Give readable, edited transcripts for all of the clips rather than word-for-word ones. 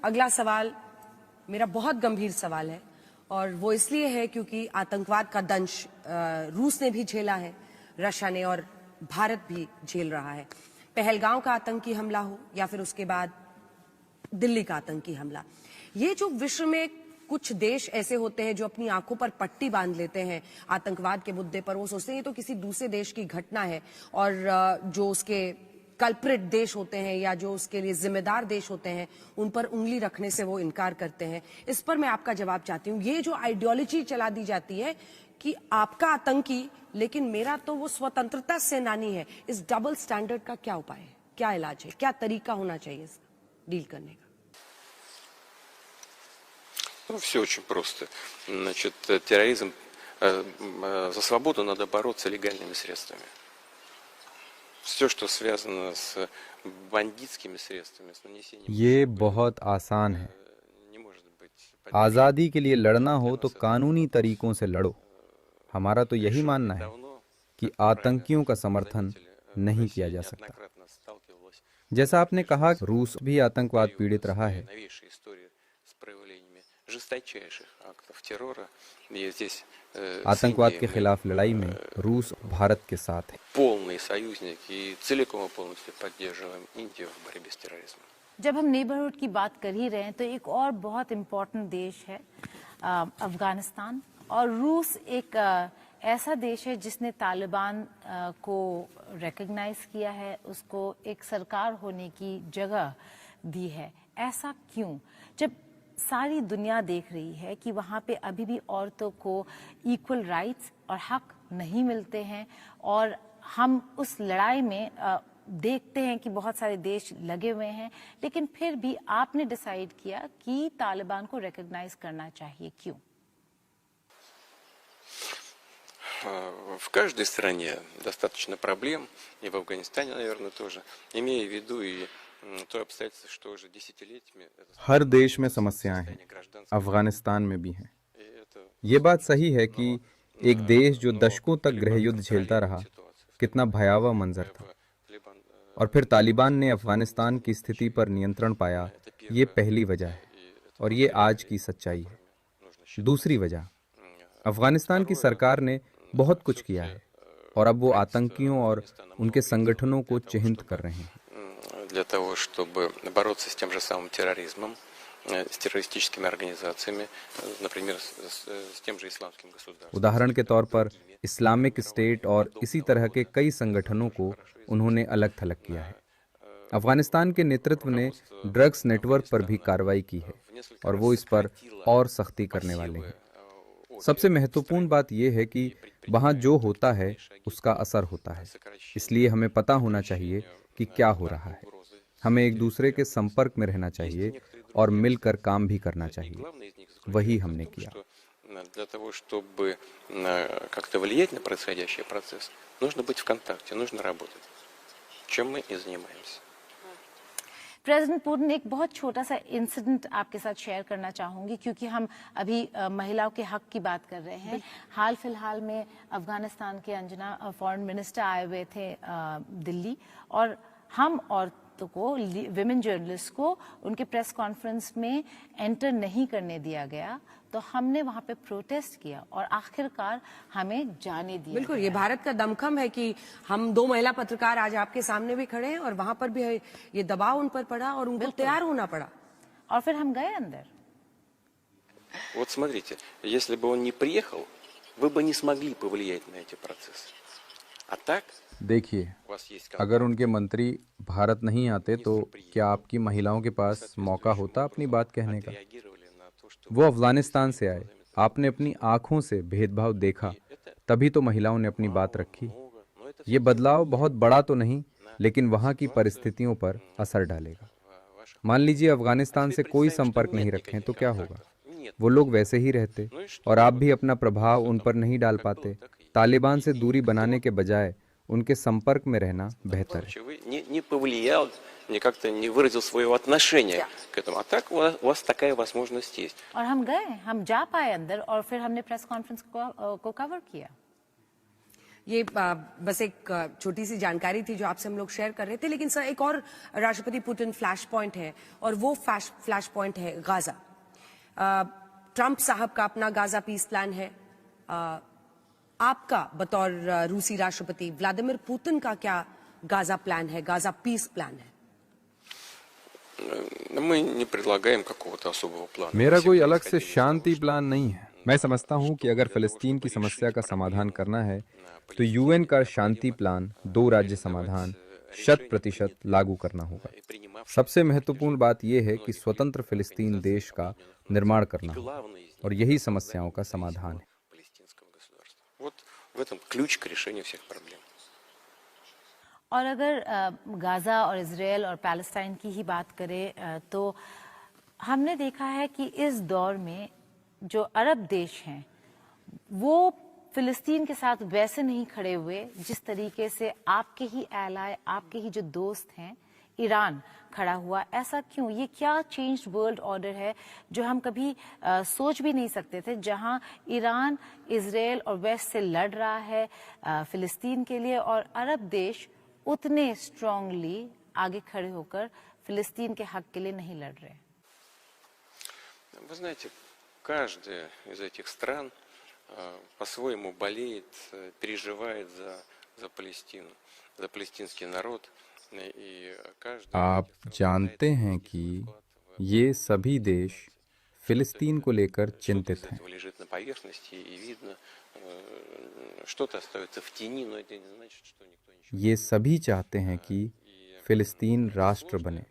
अगला सवाल मेरा बहुत गंभीर सवाल है और वो इसलिए है क्योंकि आतंकवाद का दंश रूस ने भी झेला है, रशिया ने, और भारत भी झेल रहा है। पहलगांव का आतंकी हमला हो या फिर उसके बाद दिल्ली का आतंकी हमला, ये जो विश्व में कुछ देश ऐसे होते हैं जो अपनी आंखों पर पट्टी बांध लेते हैं आतंकवाद के मुद्दे पर, वो सोचते हैं ये तो किसी दूसरे देश की घटना है, और जो उसके कल्प्रिट देश होते हैं या जो उसके लिए जिम्मेदार देश होते हैं उन पर उंगली रखने से वो इनकार करते हैं। इस पर मैं आपका जवाब चाहती हूँ। ये जो आइडियोलॉजी चला दी जाती है कि आपका आतंकी लेकिन मेरा तो वो स्वतंत्रता सेनानी है, इस डबल स्टैंडर्ड का क्या उपाय है, क्या इलाज है, क्या तरीका होना चाहिए इसका डील करने का? Ну, все очень просто. Значит, терроризм, за свободу надо бороться легальными средствами. Все, что связано с бандитскими средствами, с нанесением... ये बहुत आसान है। Не может быть... आज़ादी के लिए लड़ना हो तो कानूनी तरीकों से लड़ो। हमारा तो यही मानना है कि आतंकियों का समर्थन नहीं किया जा सकता। जैसा आपने कहा, रूस भी आतंकवाद पीड़ित रहा है। आतंकवाद के खिलाफ लड़ाई में रूस भारत के साथ है। जब हम नेबरहुड की बात कर ही रहे हैं तो एक और बहुत इम्पोर्टेंट देश है अफगानिस्तान, और रूस एक ऐसा देश है जिसने तालिबान को रिकॉग्नाइज किया है, उसको एक सरकार होने की जगह दी है। ऐसा क्यों, जब सारी दुनिया देख रही है कि वहाँ पे अभी भी औरतों को इक्वल राइट्स और हक नहीं मिलते हैं, और हम उस लड़ाई में देखते हैं कि बहुत सारे देश लगे हुए हैं, लेकिन फिर भी आपने डिसाइड किया कि तालिबान को रिकॉग्नाइज करना चाहिए, क्यों? В каждой стране достаточно проблем, и в Афганистане, наверное, тоже, имея в виду и तो обстоятельства, что уже десятилетиями... हर देश में समस्याएं हैं, अफगानिस्तान में भी हैं। ये बात सही है कि एक देश जो दशकों तक गृहयुद्ध झेलता रहा, कितना भयावह मंजर था, और फिर तालिबान ने अफगानिस्तान की स्थिति पर नियंत्रण पाया। ये पहली वजह है और ये आज की सच्चाई है। दूसरी वजह, अफगानिस्तान की सरकार ने बहुत कुछ किया है और अब वो आतंकियों और उनके संगठनों को चिह्नित कर रहे हैं। Для того, чтобы бороться с тем же самым терроризмом, с террористическими организациями, например, с тем же исламским государством. उदाहरण के तौर पर इस्लामिक स्टेट और इसी तरह के कई संगठनों को उन्होंने अलग थलग किया है। अफगानिस्तान के नेतृत्व ने ड्रग्स नेटवर्क पर भी कार्रवाई की है और वो इस पर और सख्ती करने वाले हैं। सबसे महत्वपूर्ण बात यह है कि वहाँ जो होता है उसका असर होता है, इसलिए हमें पता होना चाहिए कि क्या हो रहा है। हमें एक दूसरे के संपर्क में रहना चाहिए और मिलकर काम भी करना चाहिए। वही हमने किया। Для того, чтобы как-то влиять на происходящий процесс, нужно быть в контакте, нужно работать. Чем мы и занимаемся. प्रेसिडेंट पुतिन, एक बहुत छोटा सा इंसिडेंट आपके साथ शेयर करना चाहूंगी, क्योंकि हम अभी महिलाओं के हक की बात कर रहे हैं। हाल फिलहाल में अफगानिस्तान के अंजना फॉरेन मिनिस्टर आए हुए थे दिल्ली, और हम औरतों को, विमेन जर्नलिस्ट को, उनके प्रेस कॉन्फ्रेंस में एंटर नहीं करने दिया गया, तो हमने वहां पे प्रोटेस्ट किया और आखिरकार हमें जाने दिया। बिल्कुल, ये भारत का दमखम है कि हम दो महिला पत्रकार आज आपके सामने भी खड़े हैं और वहां पर भी ये दबाव उन पर पड़ा और उनको तैयार होना पड़ा, और फिर हम गए अंदर। Вот смотрите, если бы он не приехал, вы бы не смогли повлиять на эти процессы. А так, देखिए, अगर उनके मंत्री भारत नहीं आते तो क्या आपकी महिलाओं के पास मौका होता अपनी बात कहने का? वो अफगानिस्तान से आए, आपने अपनी आंखों से भेदभाव देखा, तभी तो महिलाओं ने अपनी बात रखी। ये बदलाव बहुत बड़ा तो नहीं, लेकिन वहाँ की परिस्थितियों पर असर डालेगा। मान लीजिए अफगानिस्तान से कोई संपर्क नहीं रखें तो क्या होगा? वो लोग वैसे ही रहते और आप भी अपना प्रभाव उन पर नहीं डाल पाते। तालिबान से दूरी बनाने के बजाय उनके संपर्क में रहना बेहतर है। не как-то не выразил своего отношения к этому. А так у вас такая возможность есть. और हम गए, हम जा पाए अंदर, और फिर हमने प्रेस कॉन्फ्रेंस को कवर किया। ये बस एक छोटी सी जानकारी थी जो आपसे हम लोग शेयर कर रहे थे, लेकिन सर एक और राष्ट्रपति पुतिन फ्लैश पॉइंट है और वो फ्लैश पॉइंट है गाजा। ट्रंप साहब का अपना गाजा पीस प्लान है, आपका बतौर रूसी राष्ट्रपति व्लादिमीर पुतिन का क्या गाजा प्लान है, गाजा पीस प्लान है? Мы не предлагаем какого-то особого плана. मेरा कोई अलग से शांति प्लान नहीं है। मैं समझता हूं कि अगर फिलिस्तीन की समस्या का समाधान करना है तो यूएन का शांति प्लान 2 राज्य समाधान 100% लागू करना होगा। सबसे महत्वपूर्ण बात यह है कि स्वतंत्र फिलिस्तीन देश का निर्माण करना होगा और यही समस्याओं का समाधान है। Вот в этом ключ к решению всех проблем. और अगर गाज़ा और इजराइल और पैलेस्टाइन की ही बात करें तो हमने देखा है कि इस दौर में जो अरब देश हैं वो फिलिस्तीन के साथ वैसे नहीं खड़े हुए जिस तरीके से आपके ही एलाय, आपके ही जो दोस्त हैं ईरान खड़ा हुआ। ऐसा क्यों? ये क्या चेंज्ड वर्ल्ड ऑर्डर है जो हम कभी सोच भी नहीं सकते थे, जहां ईरान इजराइल और वेस्ट से लड़ रहा है फिलिस्तीन के लिए और अरब देश उतने स्ट्रांगली आगे खड़े होकर फिलिस्तीन के हक के लिए नहीं लड़ रहे। Вы знаете, каждая из этих стран по-своему болеет, переживает за Палестину, за палестинский народ. И каждый आप जानते हैं कि ये सभी देश फिलिस्तीन को लेकर चिंतित हैं। лежит на поверхности и видно, что-то остается в тени, но это не значит, что никто ничего. ये सभी चाहते हैं कि फिलिस्तीन राष्ट्र बने।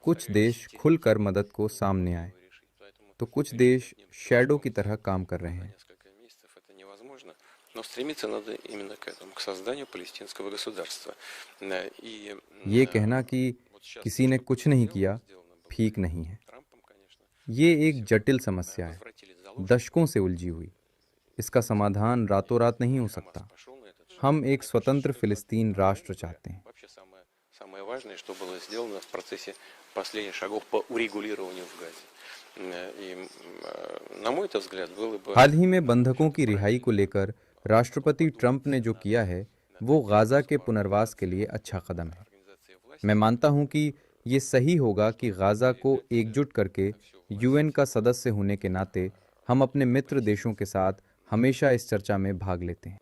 कुछ देश खुलकर मदद को सामने आए तो कुछ देश शैडो की तरह काम कर रहे हैं। Несколько месяцев это невозможно, но стремиться надо именно к этому, к созданию палестинского государства. И ये कहना कि किसी ने कुछ नहीं किया ठीक नहीं है। ये एक जटिल समस्या है, दशकों से उलझी हुई। इसका समाधान रातों रात नहीं हो सकता। हम एक स्वतंत्र फिलिस्तीन राष्ट्र चाहते हैं। вообще самое важное, что было сделано в процессе последних шагов по урегулированию в Газе. И, на мой взгляд, было бы हाल ही में बंधकों की रिहाई को लेकर राष्ट्रपति ट्रंप ने जो किया है वो गाजा के पुनर्वास के लिए अच्छा कदम है। मैं मानता हूं कि ये सही होगा कि गाजा को एकजुट करके यूएन का सदस्य होने के नाते हम अपने मित्र देशों के साथ हमेशा इस चर्चा में भाग लेते हैं।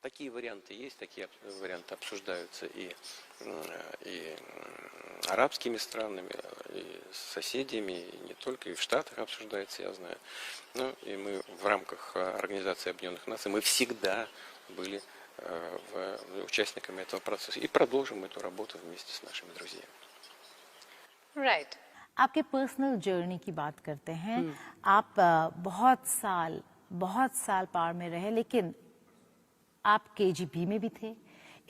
такие варианты есть, такие варианты обсуждаются и арабскими странами, и с соседями, и не только, и в Штатах обсуждается, я знаю. Ну, и мы в рамках Организации Объединенных Наций, мы всегда были участниками этого процесса и продолжим эту работу вместе с нашими друзьями. राइट। आपके पर्सनल जर्नी की बात करते हैं। आप बहुत साल पार में रहे, लेकिन आप केजीबी में भी थे,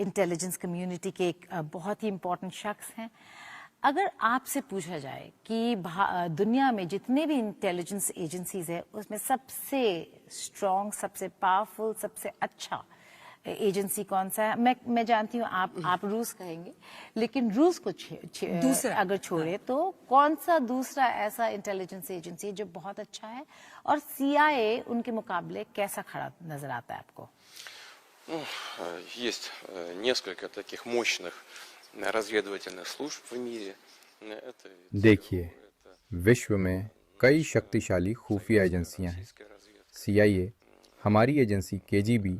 इंटेलिजेंस कम्युनिटी के एक बहुत ही इम्पोर्टेंट शख्स हैं। अगर आपसे पूछा जाए कि दुनिया में जितने भी इंटेलिजेंस एजेंसीज है उसमें सबसे स्ट्रॉन्ग, सबसे पावरफुल, सबसे अच्छा एजेंसी कौन सा है? मैं जानती हूँ आप रूस कहेंगे, लेकिन रूस को दूसरा अगर छोड़े तो कौन सा दूसरा ऐसा इंटेलिजेंस एजेंसी जो बहुत अच्छा है और CIA उनके मुकाबले कैसा खड़ा नजर आता है आपको? Есть несколько таких мощных разведывательных служб в мире. देखिए, विश्व में कई शक्तिशाली खुफिया एजेंसियां हैं। CIA, हमारी एजेंसी KGB,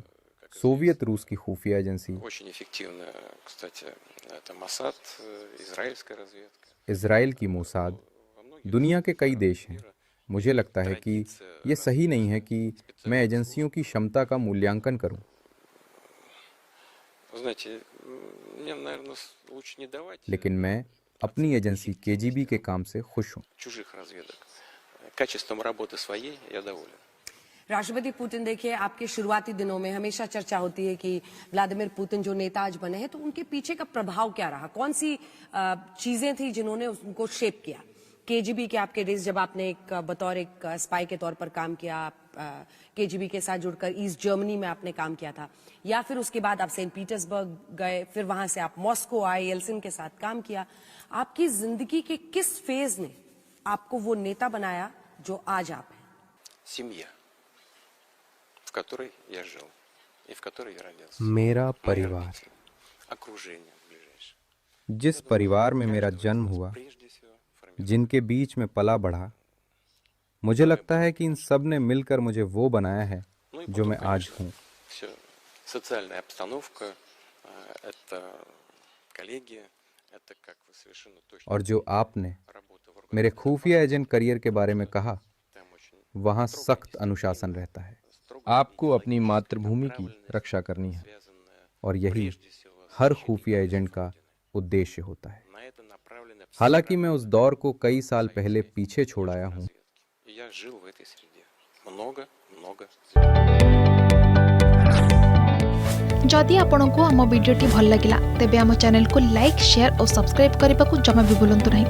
सोवियत रूस की खुफिया एजेंसी, Очень эффективно, кстати, это Моссад, израильская разведка. इजराइल की मोसाद, दुनिया के कई देश हैं। मुझे लगता है कि ये सही नहीं है कि मैं एजेंसियों की क्षमता का मूल्यांकन करूं। Знаете, мне, наверное, лучше не давать लेकिन मैं अपनी एजेंसी KGB के काम से खुश हूं। чужих разведок. Качеством работы своей я доволен. राष्ट्रपति पुतिन, देखिए आपके शुरुआती दिनों में हमेशा चर्चा होती है कि व्लादिमीर पुतिन जो नेता आज बने हैं तो उनके पीछे का प्रभाव क्या रहा, कौन सी चीजें थी जिन्होंने उनको शेप किया? KGB के आपके डेज जब आपने एक बतौर एक स्पाई के तौर पर काम किया, KGB के साथ जुड़कर ईस्ट जर्मनी में आपने काम किया था, या फिर उसके बाद आप सेंट पीटर्सबर्ग गए, फिर वहां से आप मॉस्को आए, येल्सिन के साथ काम किया। आपकी जिंदगी के किस फेज ने आपको वो नेता बनाया जो आज आप हैं? Семья, в которой я жил. и в которой я родился. मेरा Мои परिवार, родители, окружение ближайшее. जिस परिवार में मेरा जन्म हुआ, Прежде всего, формирует जिनके बीच में पला बढ़ा, मुझे लगता है कि इन सब ने मिलकर मुझे वो बनाया है Ну и जो потом, मैं आज конечно, हूँ। все. Социальная обстановка, это коллеги, это, как вы совершенно точно और जो आपने работа в органах मेरे खुफिया एजेंट करियर के बारे में कहा, там очень वहाँ सख्त अनुशासन रहता है। आपको अपनी मातृभूमि की रक्षा करनी है связанная और यही прежде всего с हर защитой खुफिया एजेंट का Родины. उद्देश्य होता है। На это направлены все हालांकि मैं उस программы दौर को कई साल Союза पहले पीछे छोड़ आया हूँ, разведки. И я жил в этой среде много лет. जदि आपंक आम भिडी भल लगा तेब आम चैनल को लाइक शेयर और सब्सक्राइब करने को जमा भी भूलु नहीं।